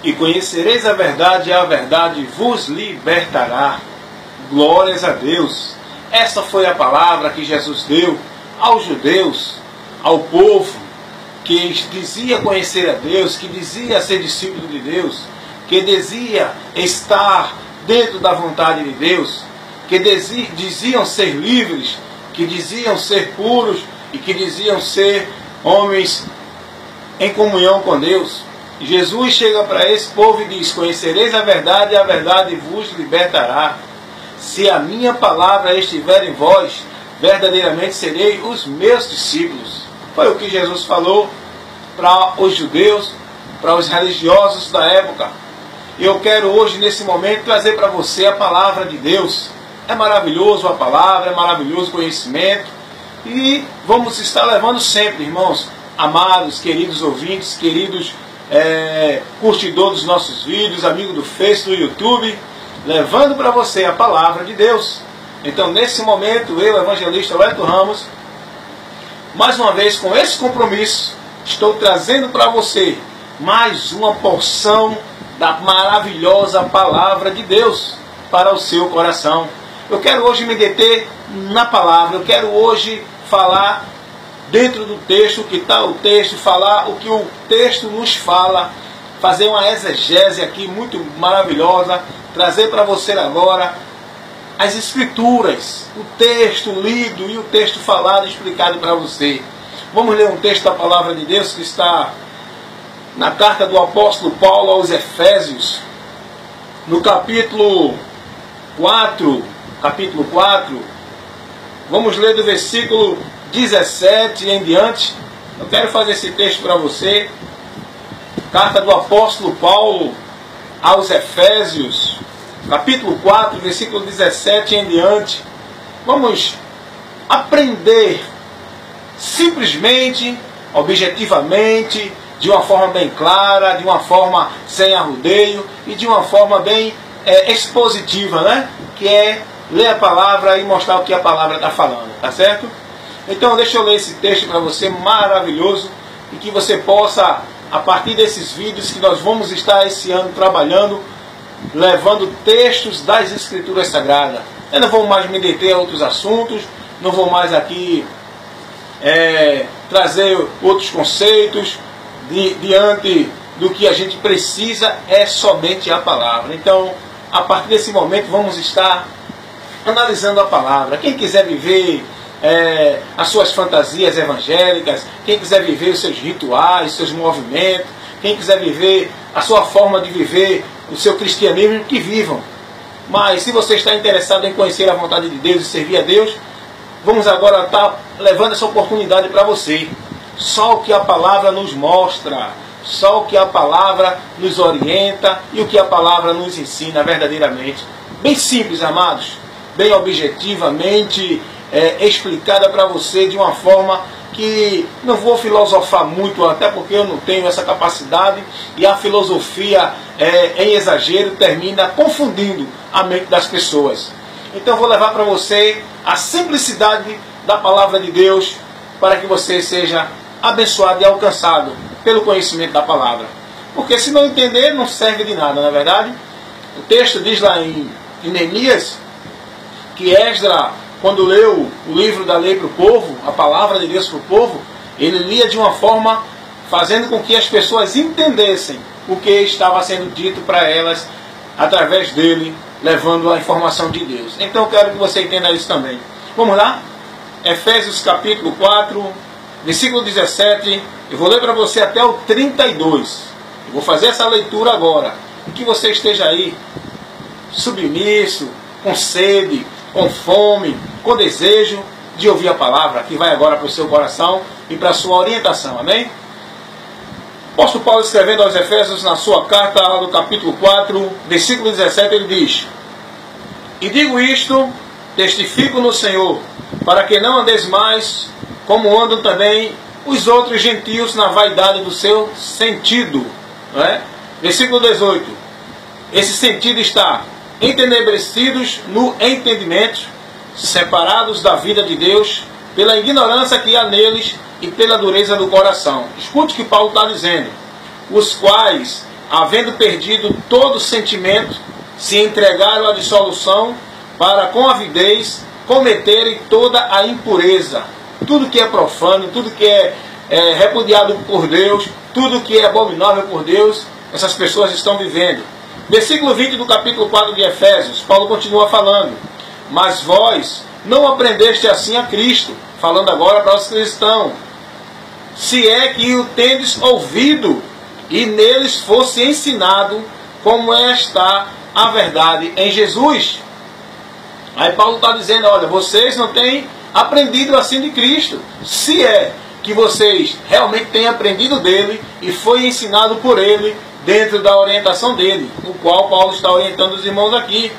e conhecereis a verdade vos libertará. Glórias a Deus. Essa foi a palavra que Jesus deu aos judeus, ao povo que dizia conhecer a Deus, que dizia ser discípulo de Deus, que dizia estar dentro da vontade de Deus, que diziam ser livres, que diziam ser puros e que diziam ser homens em comunhão com Deus. Jesus chega para esse povo e diz: conhecereis a verdade vos libertará. Se a minha palavra estiver em vós, verdadeiramente serei os meus discípulos. Foi o que Jesus falou para os judeus, para os religiosos da época. E eu quero hoje, nesse momento, trazer para você a palavra de Deus. É maravilhoso a palavra, é maravilhoso o conhecimento. E vamos estar levando sempre, irmãos, amados, queridos ouvintes, queridos curtidores dos nossos vídeos, amigos do Face, do YouTube, levando para você a palavra de Deus. Então, nesse momento, eu, evangelista Wellington Ramos, mais uma vez, com esse compromisso, estou trazendo para você mais uma porção da maravilhosa palavra de Deus para o seu coração. Eu quero hoje me deter na palavra, eu quero hoje falar dentro do texto, o que está o texto, falar o que o texto nos fala, fazer uma exegese aqui muito maravilhosa, trazer para você agora as escrituras, o texto lido e o texto falado, explicado para você. Vamos ler um texto da palavra de Deus que está na carta do apóstolo Paulo aos Efésios, no capítulo 4, vamos ler do versículo 17 em diante. Eu quero fazer esse texto para você. Carta do apóstolo Paulo aos Efésios, capítulo 4, versículo 17 em diante. Vamos aprender simplesmente, objetivamente, de uma forma bem clara, de uma forma sem arrudeio e de uma forma bem expositiva, né? Que é ler a palavra e mostrar o que a palavra está falando, tá certo? Então deixa eu ler esse texto para você, maravilhoso, e que você possa, a partir desses vídeos que nós vamos estar esse ano trabalhando, levando textos das Escrituras Sagradas. Eu não vou mais me deter a outros assuntos, não vou mais aqui trazer outros conceitos, diante do que a gente precisa é somente a palavra. Então, a partir desse momento, vamos estar analisando a palavra. Quem quiser viver as suas fantasias evangélicas, quem quiser viver os seus rituais, seus movimentos, quem quiser viver a sua forma de viver o seu cristianismo, que vivam. Mas se você está interessado em conhecer a vontade de Deus e servir a Deus, vamos agora estar levando essa oportunidade para você. Só o que a palavra nos mostra, só o que a palavra nos orienta e o que a palavra nos ensina verdadeiramente. Bem simples, amados, bem objetivamente explicada para você de uma forma que não vou filosofar muito, até porque eu não tenho essa capacidade, e a filosofia em exagero termina confundindo a mente das pessoas. Então vou levar para você a simplicidade da palavra de Deus, para que você seja abençoado e alcançado pelo conhecimento da palavra. Porque se não entender, não serve de nada, não é verdade? O texto diz lá em Neemias que Esdra, quando leu o livro da lei para o povo, a palavra de Deus para o povo, ele lia de uma forma fazendo com que as pessoas entendessem o que estava sendo dito para elas através dele, levando a informação de Deus. Então eu quero que você entenda isso também. Vamos lá? Efésios capítulo 4, versículo 17, eu vou ler para você até o 32. Eu vou fazer essa leitura agora. E que você esteja aí, submisso, com sede, com fome, com desejo de ouvir a palavra, que vai agora para o seu coração e para a sua orientação. Amém? O apóstolo Paulo, escrevendo aos Efésios, na sua carta, no capítulo 4, versículo 17, ele diz: e digo isto, testifico no Senhor, para que não andeis mais como andam também os outros gentios na vaidade do seu sentido. Não é? Versículo 18. Esse sentido está: entenebrecidos no entendimento, separados da vida de Deus, pela ignorância que há neles e pela dureza do coração. Escute o que Paulo está dizendo. Os quais, havendo perdido todo sentimento, se entregaram à dissolução para com avidez cometerem toda a impureza. Tudo que é profano, tudo que é repudiado por Deus, tudo que é abominável por Deus, essas pessoas estão vivendo. Versículo 20 do capítulo 4 de Efésios, Paulo continua falando: mas vós não aprendeste assim a Cristo, falando agora para os cristãos, se é que o tendes ouvido e neles fosse ensinado como está a verdade em Jesus. Aí Paulo está dizendo, olha, vocês não têm aprendido assim de Cristo. Se é que vocês realmente têm aprendido dele e foi ensinado por ele dentro da orientação dele, no qual Paulo está orientando os irmãos aqui.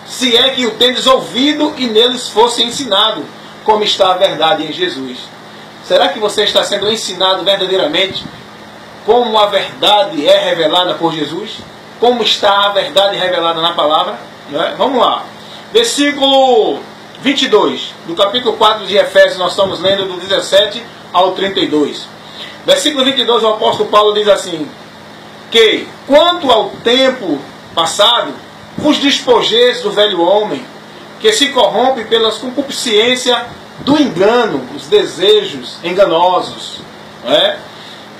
Se é que o tendes ouvido e neles fosse ensinado como está a verdade em Jesus. Será que você está sendo ensinado verdadeiramente como a verdade é revelada por Jesus? Como está a verdade revelada na palavra? Né? Vamos lá. Versículo 22 do capítulo 4 de Efésios, nós estamos lendo do 17 ao 32. Versículo 22, o apóstolo Paulo diz assim: que, quanto ao tempo passado, vos despojeis do velho homem, que se corrompe pelas concupiscências do engano, os desejos enganosos, né?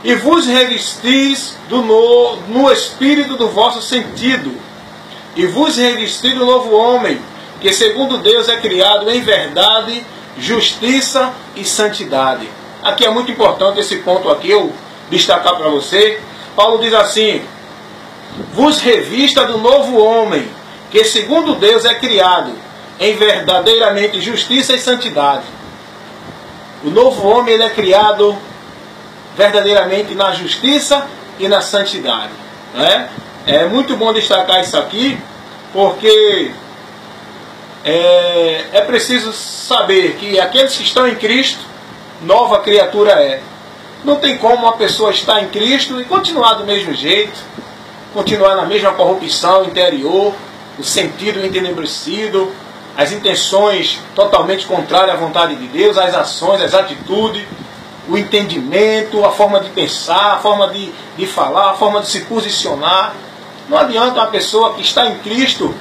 E vos revestis no espírito do vosso sentido, e vos revestis do novo homem, que segundo Deus é criado em verdade, justiça e santidade. Aqui é muito importante esse ponto aqui, eu destacar para você. Paulo diz assim: vos revista do novo homem, que segundo Deus é criado em verdadeiramente justiça e santidade. O novo homem, ele é criado verdadeiramente na justiça e na santidade, né? É muito bom destacar isso aqui, porque é preciso saber que aqueles que estão em Cristo, nova criatura é. Não tem como uma pessoa estar em Cristo e continuar do mesmo jeito, continuar na mesma corrupção interior, o sentido entenebrecido, as intenções totalmente contrárias à vontade de Deus, as ações, as atitudes, o entendimento, a forma de pensar, a forma de falar, a forma de se posicionar. Não adianta uma pessoa que está em Cristo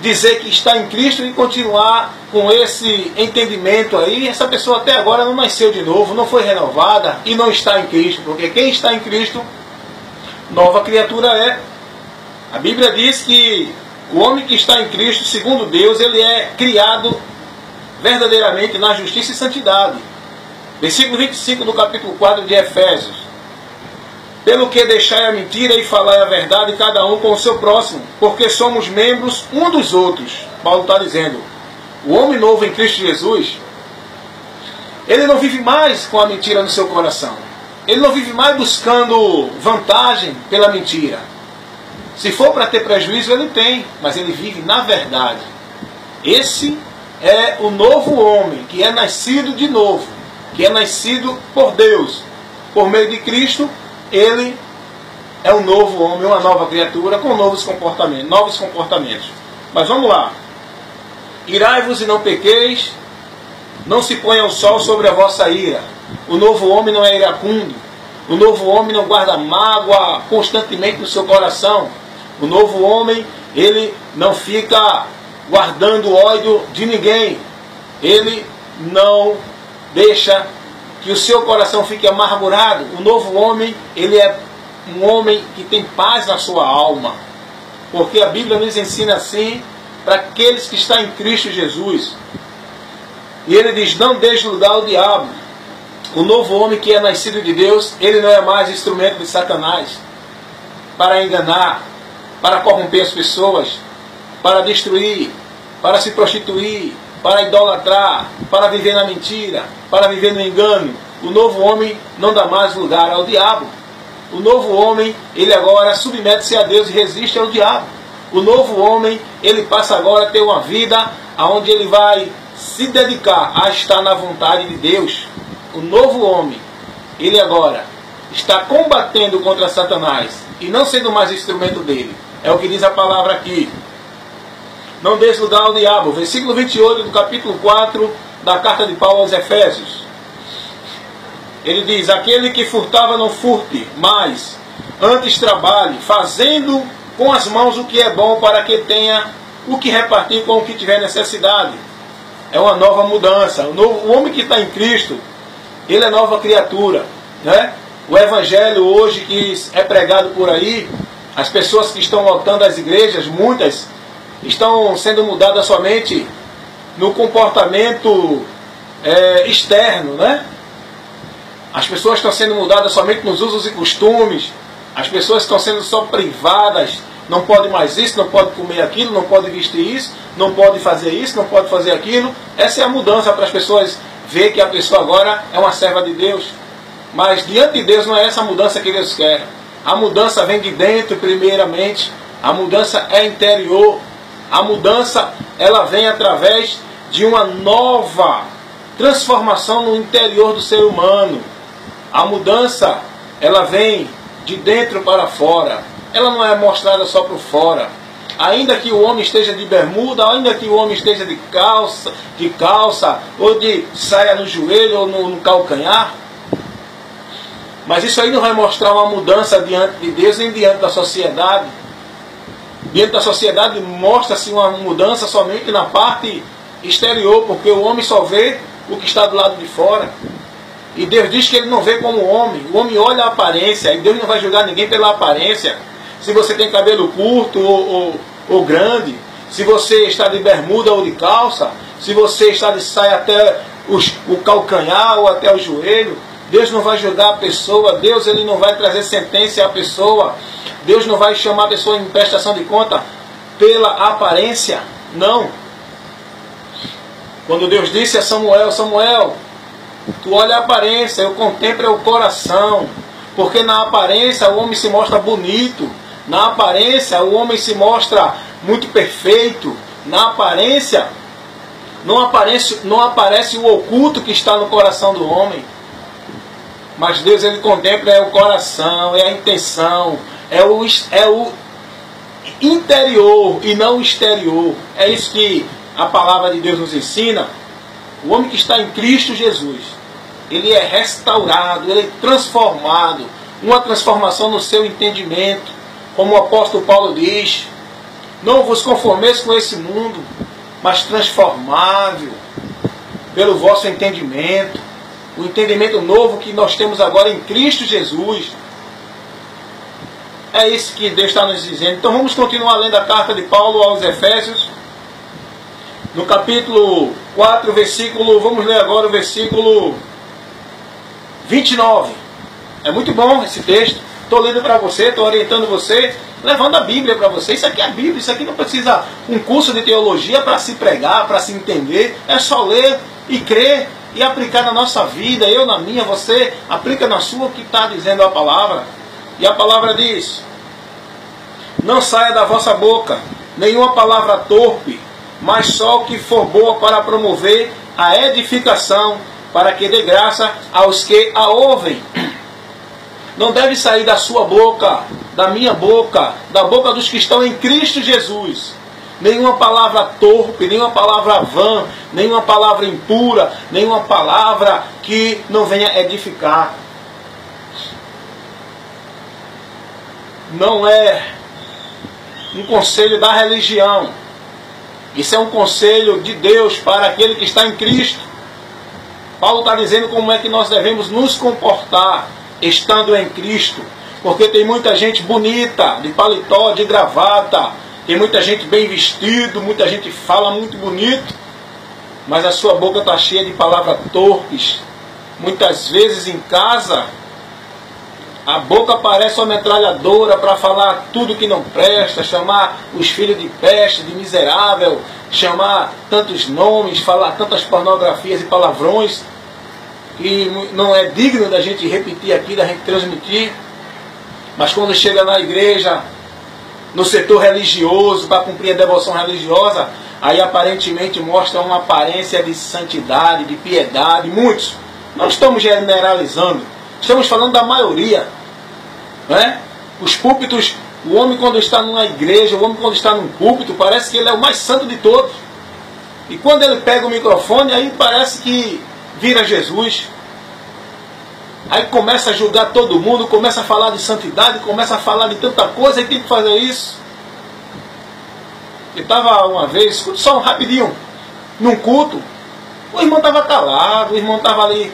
dizer que está em Cristo e continuar com esse entendimento aí. Essa pessoa até agora não nasceu de novo, não foi renovada e não está em Cristo, porque quem está em Cristo, nova criatura é. A Bíblia diz que o homem que está em Cristo, segundo Deus, ele é criado verdadeiramente na justiça e santidade. Versículo 25 do capítulo 4 de Efésios: pelo que deixai a mentira e falai a verdade, cada um com o seu próximo, porque somos membros um dos outros. Paulo está dizendo, o homem novo em Cristo Jesus, ele não vive mais com a mentira no seu coração. Ele não vive mais buscando vantagem pela mentira. Se for para ter prejuízo, ele tem, mas ele vive na verdade. Esse é o novo homem, que é nascido de novo, que é nascido por Deus. Por meio de Cristo, ele é um novo homem, uma nova criatura, com novos comportamentos. Mas vamos lá. Irai-vos e não pequeis, não se ponha o sol sobre a vossa ira. O novo homem não é iracundo. O novo homem não guarda mágoa constantemente no seu coração. O novo homem, ele não fica guardando ódio de ninguém. Ele não deixa que o seu coração fique amargurado. O novo homem, ele é um homem que tem paz na sua alma. Porque a Bíblia nos ensina assim, para aqueles que estão em Cristo Jesus. E ele diz, não deixe lugar ao diabo. O novo homem que é nascido de Deus, ele não é mais instrumento de Satanás para enganar, para corromper as pessoas, para destruir, para se prostituir, para idolatrar, para viver na mentira, para viver no engano. O novo homem não dá mais lugar ao diabo. O novo homem, ele agora submete-se a Deus e resiste ao diabo. O novo homem, ele passa agora a ter uma vida onde ele vai se dedicar a estar na vontade de Deus. O novo homem, ele agora está combatendo contra Satanás e não sendo mais instrumento dele. É o que diz a palavra aqui. Não deixe lugar ao diabo. Versículo 28 do capítulo 4 da carta de Paulo aos Efésios. Ele diz, aquele que furtava não furte mais, Antes trabalhe, fazendo com as mãos o que é bom, para que tenha o que repartir com o que tiver necessidade. É uma nova mudança. O homem que está em Cristo, ele é nova criatura, né? O evangelho hoje que é pregado por aí, as pessoas que estão lotando as igrejas, muitas, estão sendo mudadas somente no comportamento externo, né? As pessoas estão sendo mudadas somente nos usos e costumes. As pessoas estão sendo só privadas. Não pode mais isso, não pode comer aquilo, não pode vestir isso, não pode fazer isso, não pode fazer aquilo. Essa é a mudança para as pessoas ver que a pessoa agora é uma serva de Deus. Mas diante de Deus não é essa mudança que Deus quer. A mudança vem de dentro primeiramente. A mudança é interior. A mudança ela vem através de uma nova transformação no interior do ser humano. A mudança ela vem de dentro para fora. Ela não é mostrada só por fora. Ainda que o homem esteja de bermuda, ainda que o homem esteja de calça ou de saia no joelho ou no calcanhar, mas isso aí não vai mostrar uma mudança diante de Deus nem diante da sociedade. Diante da sociedade mostra-se uma mudança somente na parte exterior, porque o homem só vê o que está do lado de fora. E Deus diz que Ele não vê como homem. O homem olha a aparência, e Deus não vai julgar ninguém pela aparência. Se você tem cabelo curto ou grande, se você está de bermuda ou de calça, se você está de saia até o calcanhar ou até o joelho, Deus não vai julgar a pessoa. Deus ele não vai trazer sentença à pessoa. Deus não vai chamar a pessoa em prestação de conta pela aparência. Não. Quando Deus disse a Samuel, Samuel, tu olha a aparência, eu contemplo o coração. Porque na aparência o homem se mostra bonito. Na aparência o homem se mostra muito perfeito. Na aparência não aparece o oculto que está no coração do homem. Mas Deus ele contempla o coração, é a intenção, é o interior e não o exterior. É isso que a palavra de Deus nos ensina. O homem que está em Cristo Jesus, ele é restaurado, ele é transformado. Uma transformação no seu entendimento. Como o apóstolo Paulo diz, não vos conformeis com esse mundo, mas transformável pelo vosso entendimento. O entendimento novo que nós temos agora em Cristo Jesus. É isso que Deus está nos dizendo. Então vamos continuar lendo a carta de Paulo aos Efésios. No capítulo 4, vamos ler agora o versículo 29. É muito bom esse texto. Estou lendo para você, estou orientando você, levando a Bíblia para você. Isso aqui é a Bíblia, isso aqui não precisa um curso de teologia para se pregar, para se entender. É só ler e crer e aplicar na nossa vida, eu na minha, você aplica na sua o que está dizendo a palavra. E a palavra diz: não saia da vossa boca nenhuma palavra torpe, mas só o que for boa para promover a edificação, para que dê graça aos que a ouvem. Não deve sair da sua boca, da minha boca, da boca dos que estão em Cristo Jesus, nenhuma palavra torpe, nenhuma palavra vã, nenhuma palavra impura, nenhuma palavra que não venha edificar. Não é um conselho da religião. Isso é um conselho de Deus para aquele que está em Cristo. Paulo está dizendo como é que nós devemos nos comportar estando em Cristo. Porque tem muita gente bonita, de paletó, de gravata, tem muita gente bem vestido, muita gente fala muito bonito, mas a sua boca está cheia de palavras torpes. Muitas vezes em casa, a boca parece uma metralhadora para falar tudo que não presta, chamar os filhos de peste, de miserável, chamar tantos nomes, falar tantas pornografias e palavrões, que não é digno da gente repetir aqui, da gente transmitir. Mas quando chega na igreja, no setor religioso, para cumprir a devoção religiosa, aí aparentemente mostra uma aparência de santidade, de piedade. Muitos, não estamos generalizando, estamos falando da maioria, não é? Os púlpitos, o homem quando está numa igreja, o homem quando está num púlpito, parece que ele é o mais santo de todos. E quando ele pega o microfone, aí parece que vira Jesus. Aí começa a julgar todo mundo, começa a falar de santidade, começa a falar de tanta coisa e tem que fazer isso. Eu estava uma vez, só rapidinho, num culto, o irmão estava calado, o irmão estava ali,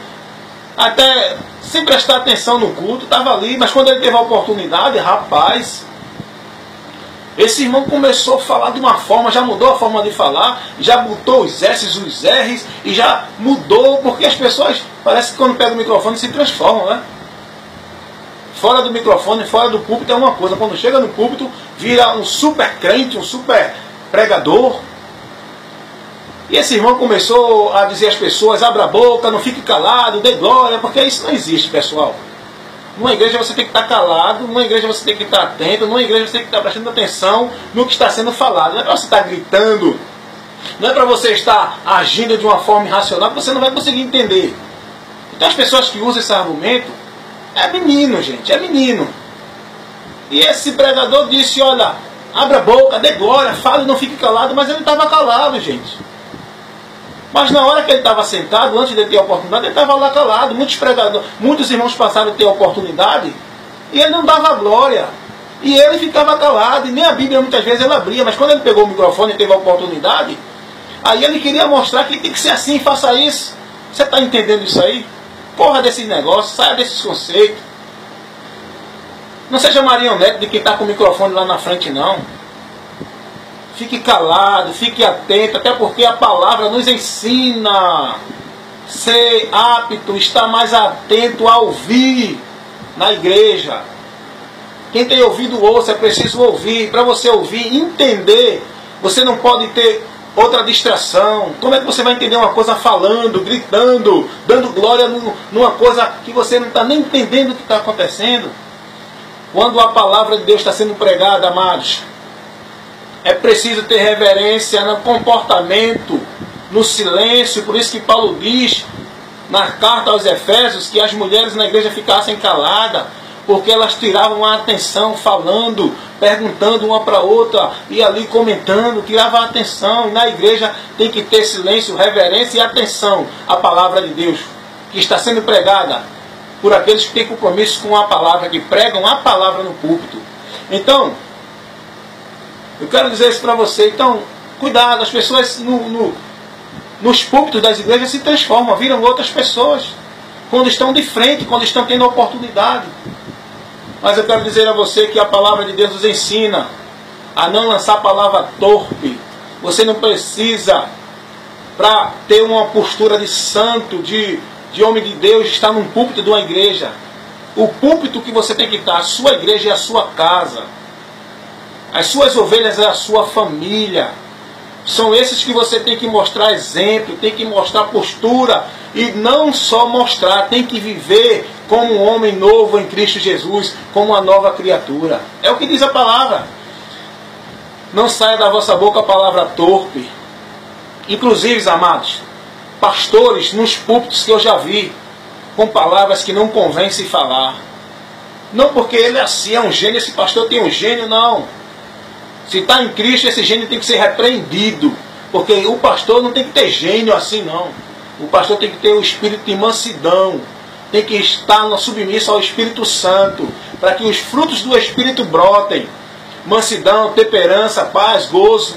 até sem prestar atenção no culto, estava ali, mas quando ele teve a oportunidade, rapaz, esse irmão começou a falar de uma forma, já mudou a forma de falar, já botou os S's, os R's, e já mudou, porque as pessoas, parece que quando pegam o microfone se transformam, né? Fora do microfone, fora do púlpito é uma coisa, quando chega no púlpito, vira um super crente, um super pregador. E esse irmão começou a dizer às pessoas, abra a boca, não fique calado, dê glória, porque isso não existe, pessoal. Numa igreja você tem que estar calado, numa igreja você tem que estar atento, numa igreja você tem que estar prestando atenção no que está sendo falado. Não é para você estar gritando, não é para você estar agindo de uma forma irracional, que você não vai conseguir entender. Então as pessoas que usam esse argumento, é menino, gente, é menino. E esse pregador disse, olha, abra a boca, dê glória, fale, não fique calado, mas ele estava calado, gente. Mas na hora que ele estava sentado, antes de ter a oportunidade, ele estava lá calado. Muitos irmãos passaram a ter a oportunidade e ele não dava glória. E ele ficava calado. E nem a Bíblia muitas vezes ele abria. Mas quando ele pegou o microfone e teve a oportunidade, aí ele queria mostrar que tem que ser assim, faça isso. Você está entendendo isso aí? Corra desses negócios, saia desses conceitos. Não seja marionete de quem está com o microfone lá na frente, não. Fique calado, fique atento, até porque a palavra nos ensina ser apto, estar mais atento a ouvir na igreja. Quem tem ouvido, ouça, é preciso ouvir. Para você ouvir, entender, você não pode ter outra distração. Como é que você vai entender uma coisa falando, gritando, dando glória numa coisa que você não está nem entendendo o que está acontecendo? Quando a palavra de Deus está sendo pregada, amados, é preciso ter reverência no comportamento, no silêncio. Por isso que Paulo diz na carta aos Efésios que as mulheres na igreja ficassem caladas, porque elas tiravam a atenção falando, perguntando uma para outra e ali comentando, tirava a atenção. E na igreja tem que ter silêncio, reverência e atenção à palavra de Deus, que está sendo pregada por aqueles que têm compromisso com a palavra, que pregam a palavra no púlpito. Então, eu quero dizer isso para você. Então, cuidado, as pessoas nos púlpitos das igrejas se transformam, viram outras pessoas, quando estão de frente, quando estão tendo oportunidade. Mas eu quero dizer a você que a palavra de Deus nos ensina a não lançar palavra torpe. Você não precisa, para ter uma postura de santo, de homem de Deus, estar num púlpito de uma igreja. O púlpito que você tem que estar, a sua igreja é a sua casa. As suas ovelhas é a sua família. São esses que você tem que mostrar exemplo, tem que mostrar postura. E não só mostrar, tem que viver como um homem novo em Cristo Jesus, como uma nova criatura. É o que diz a palavra. Não saia da vossa boca a palavra torpe. Inclusive, amados, pastores nos púlpitos que eu já vi, com palavras que não convém se falar. Não porque ele é assim, é um gênio, esse pastor tem um gênio, não. Se está em Cristo, esse gênio tem que ser repreendido. Porque o pastor não tem que ter gênio assim, não. O pastor tem que ter o espírito de mansidão. Tem que estar submisso ao Espírito Santo. Para que os frutos do Espírito brotem. Mansidão, temperança, paz, gozo.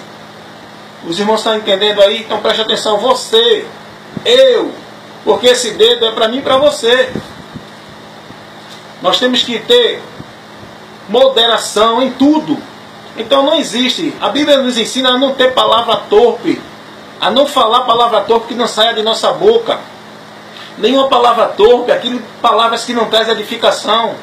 Os irmãos estão entendendo aí? Então preste atenção. Você, eu. Porque esse dedo é para mim e para você. Nós temos que ter moderação em tudo. Então não existe. A Bíblia nos ensina a não ter palavra torpe, a não falar palavra torpe que não saia de nossa boca. Nenhuma palavra torpe, palavras que não trazem edificação.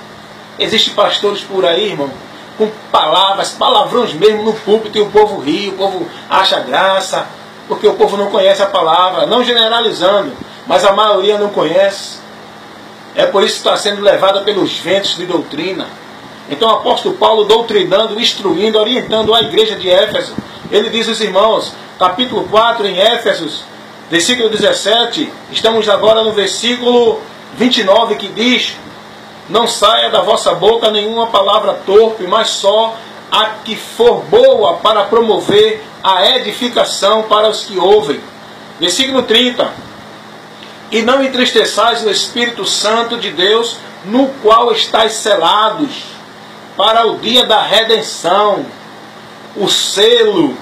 Existem pastores por aí, irmão, com palavras, palavrões mesmo no púlpito, e o povo ri, o povo acha graça, porque o povo não conhece a palavra, não generalizando, mas a maioria não conhece. É por isso que está sendo levada pelos ventos de doutrina. Então o apóstolo Paulo, doutrinando, instruindo, orientando a igreja de Éfeso, ele diz aos irmãos, capítulo 4 em Éfesos, versículo 17, estamos agora no versículo 29, que diz: não saia da vossa boca nenhuma palavra torpe, mas só a que for boa para promover a edificação para os que ouvem. Versículo 30, E não entristeçais o Espírito Santo de Deus, no qual estáis selados para o dia da redenção. O selo,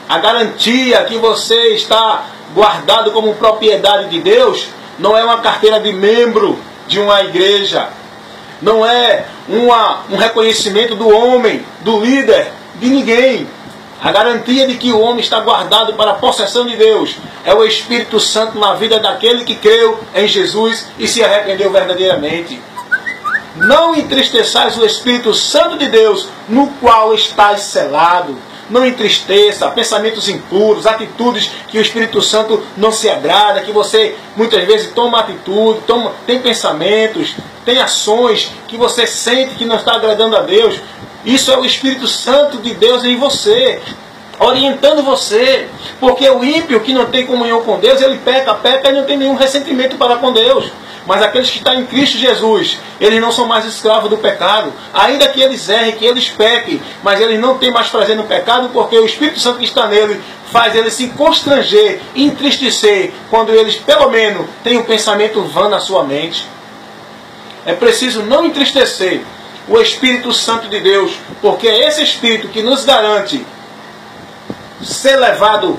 a garantia que você está guardado como propriedade de Deus, não é uma carteira de membro de uma igreja, não é um reconhecimento do homem, do líder, de ninguém. A garantia de que o homem está guardado para a possessão de Deus é o Espírito Santo na vida daquele que creu em Jesus e se arrependeu verdadeiramente. Não entristeçais o Espírito Santo de Deus, no qual estáis selado. Não entristeça pensamentos impuros, atitudes que o Espírito Santo não se agrada, que você muitas vezes toma atitude, tem pensamentos, tem ações que você sente que não está agradando a Deus. Isso é o Espírito Santo de Deus em você, orientando você. Porque o ímpio que não tem comunhão com Deus, ele peca e não tem nenhum ressentimento para com Deus. Mas aqueles que estão em Cristo Jesus, eles não são mais escravos do pecado. Ainda que eles errem, que eles pequem, mas eles não têm mais prazer no pecado, porque o Espírito Santo que está nele faz eles se constranger, entristecer, quando eles pelo menos têm um pensamento vã na sua mente. É preciso não entristecer o Espírito Santo de Deus, porque é esse Espírito que nos garante ser levado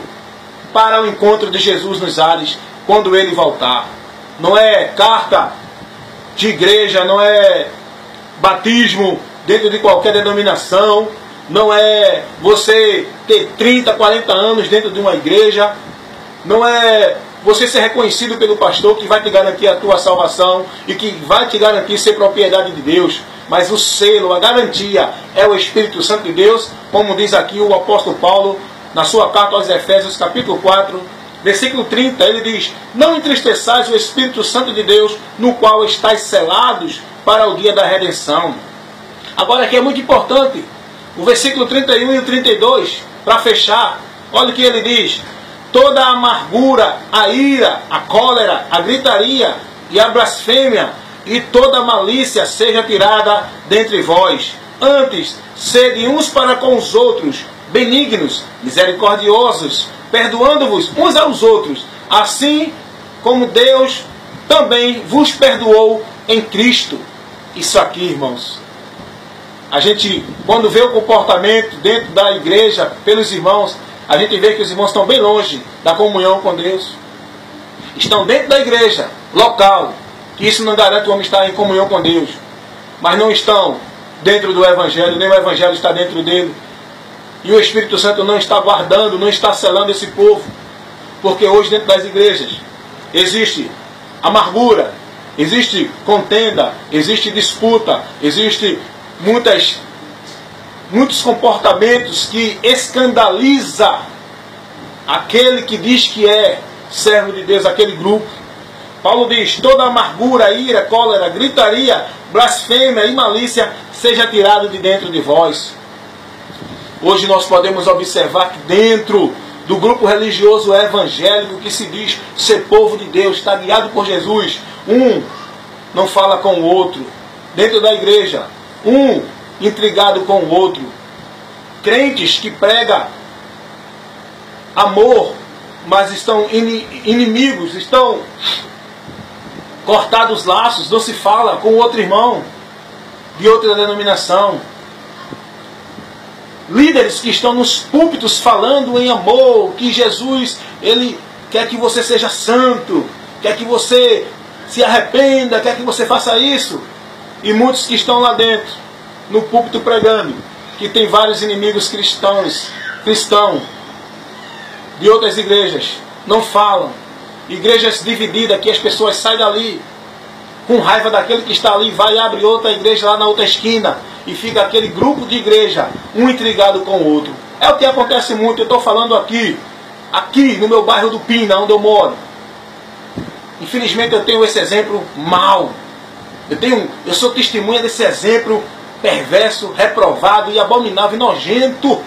para o encontro de Jesus nos ares, quando Ele voltar. Não é carta de igreja, não é batismo dentro de qualquer denominação, não é você ter 30, 40 anos dentro de uma igreja, não é você ser reconhecido pelo pastor que vai te garantir a tua salvação e que vai te garantir ser propriedade de Deus. Mas o selo, a garantia é o Espírito Santo de Deus, como diz aqui o apóstolo Paulo na sua carta aos Efésios, capítulo 4, versículo 30, ele diz: não entristeçais o Espírito Santo de Deus, no qual estáis selados para o dia da redenção. Agora aqui é muito importante, o versículo 31 e o 32, para fechar, olha o que ele diz: toda a amargura, a ira, a cólera, a gritaria e a blasfêmia e toda a malícia seja tirada dentre vós. Antes, sede uns para com os outros, benignos, misericordiosos, perdoando-vos uns aos outros, assim como Deus também vos perdoou em Cristo. Isso aqui, irmãos, a gente, quando vê o comportamento dentro da igreja pelos irmãos, a gente vê que os irmãos estão bem longe da comunhão com Deus. Estão dentro da igreja local, que isso não garante o homem estar em comunhão com Deus, mas não estão dentro do Evangelho, nem o Evangelho está dentro dele. E o Espírito Santo não está guardando, não está selando esse povo. Porque hoje dentro das igrejas existe amargura, existe contenda, existe disputa, existe muitos comportamentos que escandaliza aquele que diz que é servo de Deus, aquele grupo. Paulo diz: toda amargura, ira, cólera, gritaria, blasfêmia e malícia seja tirado de dentro de vós. Hoje nós podemos observar que dentro do grupo religioso evangélico que se diz ser povo de Deus, está guiado por Jesus, um não fala com o outro. Dentro da igreja, um intrigado com o outro. Crentes que pregam amor, mas estão inimigos, estão cortados os laços, não se fala com o outro irmão de outra denominação. Líderes que estão nos púlpitos falando em amor, que Jesus, Ele quer que você seja santo, quer que você se arrependa, quer que você faça isso. E muitos que estão lá dentro, no púlpito pregando, que tem vários inimigos cristãos de outras igrejas, não falam. Igrejas divididas, que as pessoas saem dali com raiva daquele que está ali, vai e abre outra igreja lá na outra esquina, e fica aquele grupo de igreja, um intrigado com o outro. É o que acontece muito. Eu estou falando aqui no meu bairro do Pina, onde eu moro. Infelizmente eu tenho esse exemplo mau. Eu sou testemunha desse exemplo perverso, reprovado e abominável e nojento,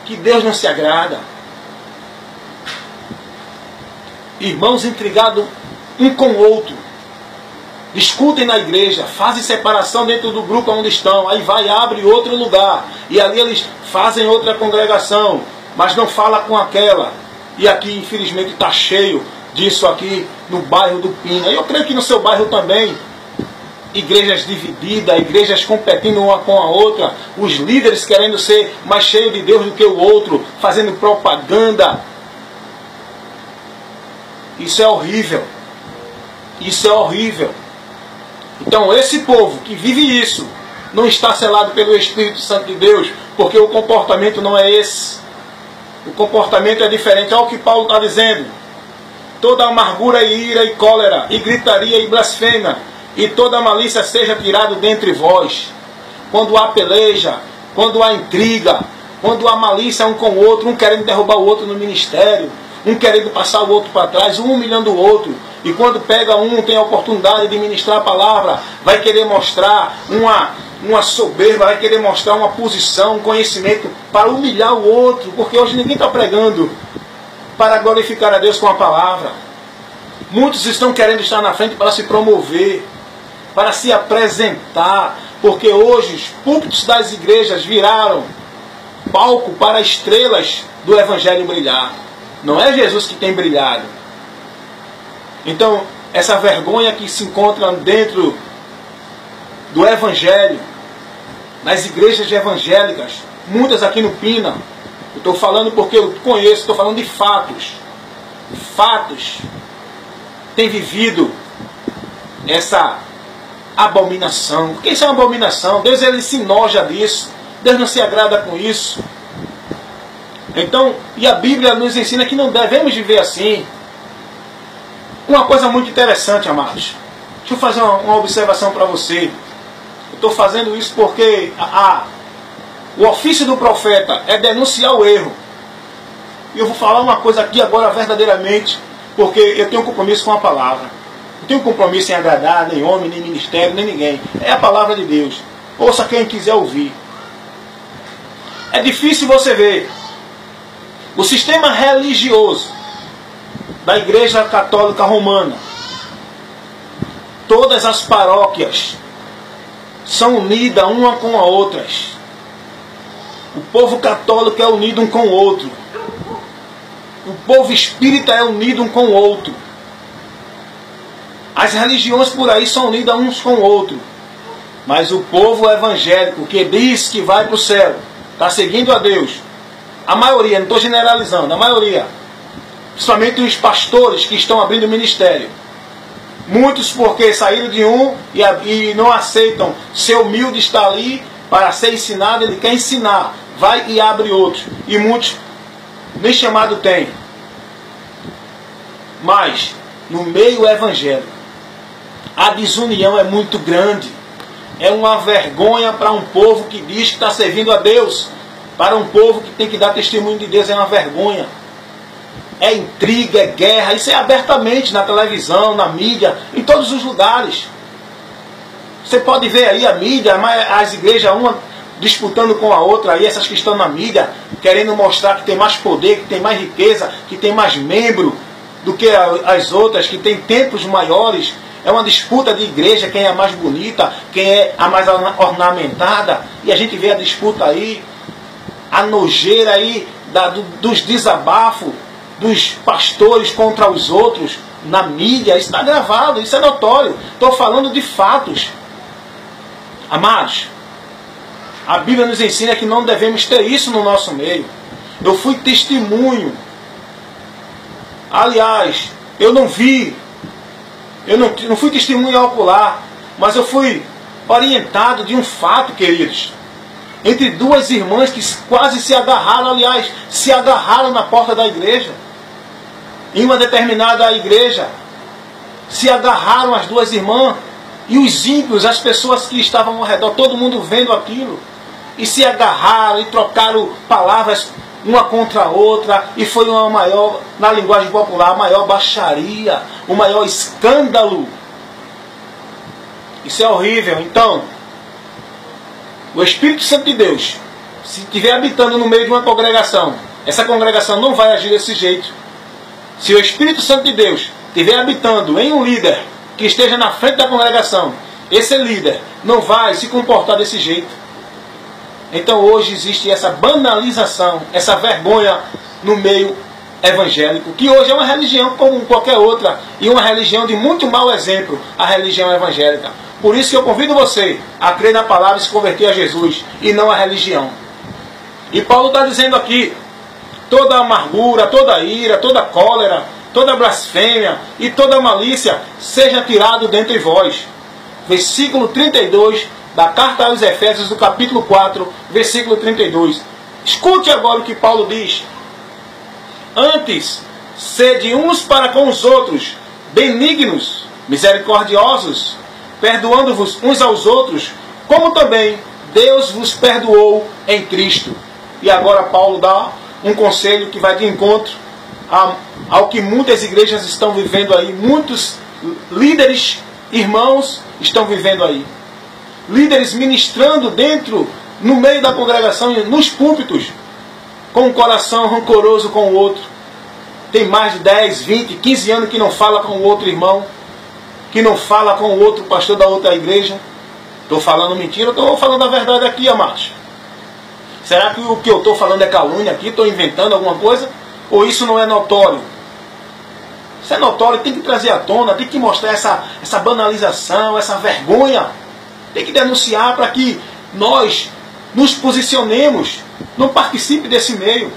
que Deus não se agrada. Irmãos intrigados um com o outro, discutem na igreja, fazem separação dentro do grupo onde estão, aí vai e abre outro lugar, e ali eles fazem outra congregação, mas não fala com aquela. E aqui infelizmente está cheio disso aqui no bairro do Pina. Eu creio que no seu bairro também, igrejas divididas, igrejas competindo uma com a outra, os líderes querendo ser mais cheios de Deus do que o outro, fazendo propaganda. Isso é horrível. Isso é horrível. Então esse povo que vive isso, não está selado pelo Espírito Santo de Deus, porque o comportamento não é esse. O comportamento é diferente. Olha o que Paulo está dizendo. Toda amargura e ira e cólera, e gritaria e blasfêmia, e toda malícia seja tirado dentre vós. Quando há peleja, quando há intriga, quando há malícia um com o outro, um querendo derrubar o outro no ministério, um querendo passar o outro para trás, um humilhando o outro. E quando pega um, tem a oportunidade de ministrar a palavra, vai querer mostrar uma soberba, vai querer mostrar uma posição, um conhecimento para humilhar o outro. Porque hoje ninguém está pregando para glorificar a Deus com a palavra. Muitos estão querendo estar na frente para se promover, para se apresentar, porque hoje os púlpitos das igrejas viraram palco para estrelas do Evangelho brilhar. Não é Jesus que tem brilhado. Então, essa vergonha que se encontra dentro do Evangelho, nas igrejas evangélicas, muitas aqui no Pina, eu estou falando porque eu conheço, estou falando de fatos. Fatos têm vivido essa abominação. Porque isso é uma abominação. Deus ele se enoja disso. Deus não se agrada com isso. Então, e a Bíblia nos ensina que não devemos viver assim. Uma coisa muito interessante, amados. Deixa eu fazer uma observação para você. Eu estou fazendo isso porque o ofício do profeta é denunciar o erro. E eu vou falar uma coisa aqui agora verdadeiramente, porque eu tenho um compromisso com a palavra. Não tenho compromisso em agradar nem homem, nem ministério, nem ninguém. É a palavra de Deus. Ouça quem quiser ouvir. É difícil você ver o sistema religioso da Igreja Católica Romana. Todas as paróquias são unidas uma com a outras. O povo católico é unido um com o outro. O povo espírita é unido um com o outro. As religiões por aí são unidas uns com o outro. Mas o povo evangélico que diz que vai para o céu, está seguindo a Deus, a maioria, não estou generalizando, a maioria, principalmente os pastores que estão abrindo ministério, muitos porque saíram de um e não aceitam ser humilde, estar ali para ser ensinado, ele quer ensinar, vai e abre outros, e muitos nem chamado tem. Mas no meio evangélico a desunião é muito grande. É uma vergonha para um povo que diz que está servindo a Deus. Para um povo que tem que dar testemunho de Deus é uma vergonha. É intriga, é guerra. Isso é abertamente na televisão, na mídia, em todos os lugares. Você pode ver aí a mídia, as igrejas, uma disputando com a outra, aí essas que estão na mídia, querendo mostrar que tem mais poder, que tem mais riqueza, que tem mais membro do que as outras, que tem templos maiores. É uma disputa de igreja, quem é a mais bonita, quem é a mais ornamentada. E a gente vê a disputa aí, a nojeira aí dos desabafos dos pastores contra os outros na mídia. Isso está gravado, isso é notório. Estou falando de fatos. Amados, a Bíblia nos ensina que não devemos ter isso no nosso meio. Eu fui testemunho. Aliás, eu não vi. Eu não fui testemunha ocular, mas eu fui orientado de um fato, queridos. Entre duas irmãs que quase se agarraram, aliás, se agarraram na porta da igreja. Em uma determinada igreja, se agarraram as duas irmãs, e os ímpios, as pessoas que estavam ao redor, todo mundo vendo aquilo, e se agarraram e trocaram palavras uma contra a outra, e foi uma maior, na linguagem popular, a maior baixaria, o maior escândalo. Isso é horrível. Então, o Espírito Santo de Deus, se estiver habitando no meio de uma congregação, essa congregação não vai agir desse jeito. Se o Espírito Santo de Deus estiver habitando em um líder que esteja na frente da congregação, esse líder não vai se comportar desse jeito. Então hoje existe essa banalização, essa vergonha no meio evangélico, que hoje é uma religião como qualquer outra, e uma religião de muito mau exemplo, a religião evangélica. Por isso que eu convido você a crer na palavra e se converter a Jesus, e não a religião. E Paulo está dizendo aqui, toda amargura, toda ira, toda cólera, toda blasfêmia e toda malícia seja tirado dentre vós. Versículo 32 da carta aos Efésios, do capítulo 4, versículo 32. Escute agora o que Paulo diz. Antes, sede uns para com os outros, benignos, misericordiosos, perdoando-vos uns aos outros, como também Deus vos perdoou em Cristo. E agora Paulo dá um conselho que vai de encontro ao que muitas igrejas estão vivendo aí. Muitos líderes, irmãos, estão vivendo aí. Líderes ministrando no meio da congregação, nos púlpitos, com um coração rancoroso com o outro. Tem mais de 10, 20, 15 anos que não fala com o outro irmão, que não fala com o outro pastor da outra igreja. Estou falando mentira, estou falando a verdade aqui, amados. Será que o que eu estou falando é calúnia aqui? Estou inventando alguma coisa? Ou isso não é notório? Isso é notório, tem que trazer à tona, tem que mostrar essa banalização, essa vergonha. Tem que denunciar para que nós nos posicionemos, não participe desse meio.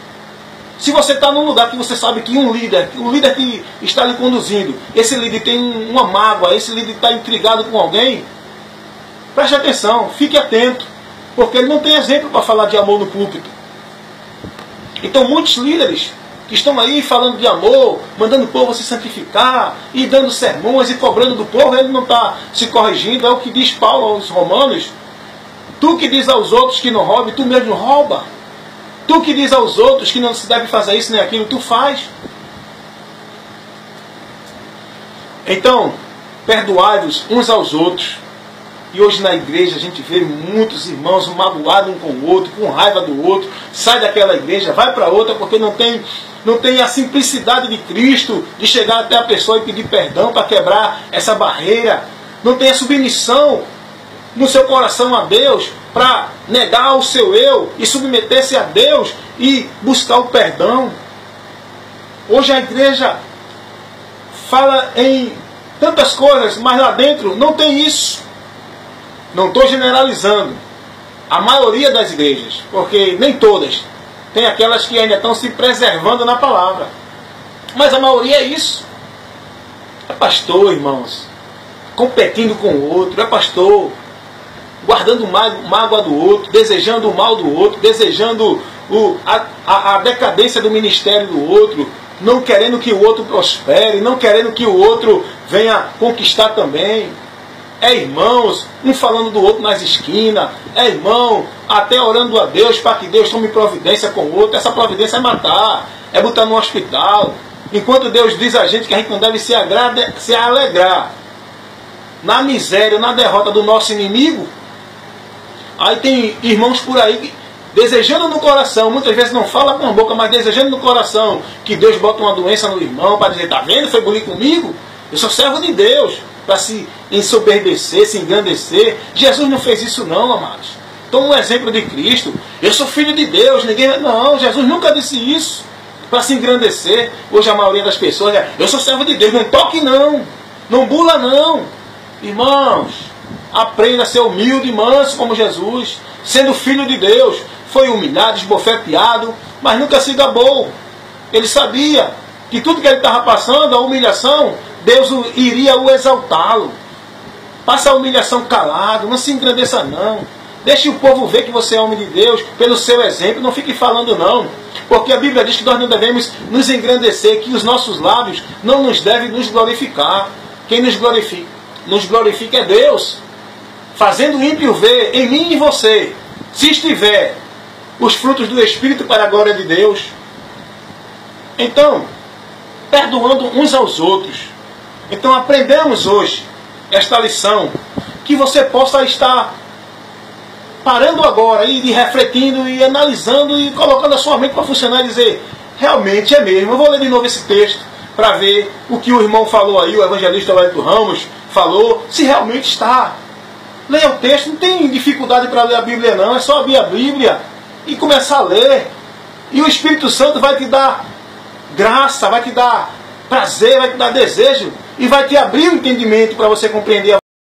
Se você está num lugar que você sabe que o líder que está lhe conduzindo, esse líder tem uma mágoa, esse líder está intrigado com alguém, preste atenção, fique atento, porque ele não tem exemplo para falar de amor no púlpito. Então muitos líderes que estão aí falando de amor, mandando o povo se santificar, e dando sermões e cobrando do povo, ele não está se corrigindo. É o que diz Paulo aos Romanos. Tu que diz aos outros que não roube, tu mesmo rouba. Tu que diz aos outros que não se deve fazer isso nem aquilo, tu faz. Então, perdoai-vos uns aos outros. E hoje na igreja a gente vê muitos irmãos magoados um com o outro, com raiva do outro, sai daquela igreja, vai para outra porque não tem a simplicidade de Cristo, de chegar até a pessoa e pedir perdão para quebrar essa barreira. Não tem a submissão no seu coração a Deus para negar o seu eu e submeter-se a Deus e buscar o perdão. Hoje a igreja fala em tantas coisas, mas lá dentro não tem isso. Não estou generalizando a maioria das igrejas, porque nem todas. Tem aquelas que ainda estão se preservando na palavra. Mas a maioria é isso. É pastor, irmãos, competindo com o outro. É pastor guardando mágoa do outro, desejando o mal do outro, desejando a decadência do ministério do outro, não querendo que o outro prospere, não querendo que o outro venha conquistar também. É irmãos, um falando do outro nas esquinas, é irmão, até orando a Deus para que Deus tome providência com o outro. Essa providência é matar, é botar no hospital. Enquanto Deus diz a gente que a gente não deve se alegrar na miséria, na derrota do nosso inimigo, aí tem irmãos por aí desejando no coração, muitas vezes não fala com a boca, mas desejando no coração que Deus bota uma doença no irmão para dizer, tá vendo, foi bonito comigo? Eu sou servo de Deus, para se ensoberbecer, se engrandecer. Jesus não fez isso não, amados. Então um exemplo de Cristo, eu sou filho de Deus, ninguém... Não, Jesus nunca disse isso, para se engrandecer. Hoje a maioria das pessoas é, eu sou servo de Deus, não toque não, não bula não. Irmãos, aprenda a ser humilde e manso como Jesus, sendo filho de Deus, foi humilhado, esbofeteado, mas nunca se gabou. Ele sabia que tudo que ele estava passando, a humilhação, Deus iria o exaltá-lo. Passa a humilhação calado, não se engrandeça não. Deixe o povo ver que você é homem de Deus, pelo seu exemplo, não fique falando não. Porque a Bíblia diz que nós não devemos nos engrandecer, que os nossos lábios não nos devem nos glorificar. Quem nos glorifica é Deus. Fazendo o ímpio ver em mim e você, se estiver os frutos do Espírito para a glória de Deus. Então, perdoando uns aos outros. Então aprendemos hoje esta lição, que você possa estar parando agora e refletindo e analisando e colocando a sua mente para funcionar e dizer, realmente é mesmo. Eu vou ler de novo esse texto para ver o que o irmão falou aí, o evangelista Wellington Ramos falou, se realmente está. Leia o texto, não tem dificuldade para ler a Bíblia não, é só abrir a Bíblia e começar a ler. E o Espírito Santo vai te dar graça, vai te dar prazer, vai te dar desejo e vai te abrir o entendimento para você compreender a